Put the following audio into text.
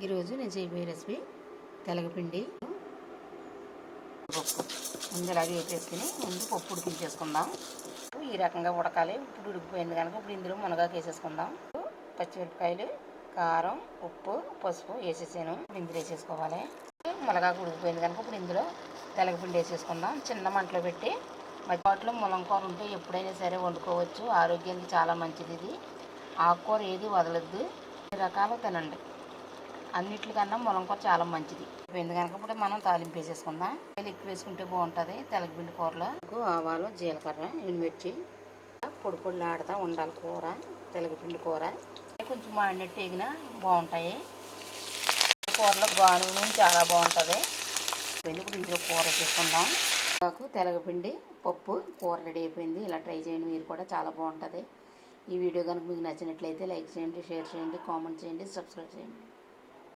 ఈరోజు నేను చేయబోయే రెసిపీ తెలగపిండి పప్పు. ముందు ఇలాగే వేపేసుకుని ముందు పప్పు ఉడికించేసుకుందాం. ఈ రకంగా ఉడకాలి. ఇప్పుడు ఉడికిపోయింది కనుక ఇప్పుడు ఇందులో మునగాకు వేసేసుకుందాం. పచ్చిమిరపకాయలు, కారం, ఉప్పు, పసుపు వేసేసాను. ఇందులో వేసేసుకోవాలి. మునగాకు ఉడికిపోయింది కనుక ఇప్పుడు ఇందులో తెలగపిండి వేసేసుకుందాం. చిన్న మంటలో పెట్టి మధ్యపాట్లో ములంకూర ఉంటే ఎప్పుడైనా సరే వండుకోవచ్చు. ఆరోగ్యానికి చాలా మంచిది. ఇది ఆకుకూర ఏది వదలద్దు. అన్ని రకాలు తినండి. అన్నిటికన్నా ములంకూర చాలా మంచిది. కనుక ఇప్పుడు మనం తాలింపు వేసేసుకుందాం. ఎక్కువ వేసుకుంటే బాగుంటుంది తెలగపిండి కూరలో. ఆవాలు, జీలకర్ర, ఎండుమిర్చి పొడి పొడిలాడుతూ ఉండాలి కూర. తెలగపిండి కూర కొంచెం మాడినట్టు వేగినా బాగుంటాయి. కూరలో గాను చాలా బాగుంటుంది. ఇప్పుడు ఇంట్లో కూర చేసుకుందాం. నాకు తెలగపిండి పప్పు కూర రెడీ అయిపోయింది. ఇలా ట్రై చేయండి, మీరు కూడా చాలా బాగుంటుంది. ఈ వీడియో కనుక మీకు నచ్చినట్లయితే లైక్ చేయండి, షేర్ చేయండి, కామెంట్ చేయండి, సబ్స్క్రైబ్ చేయండి.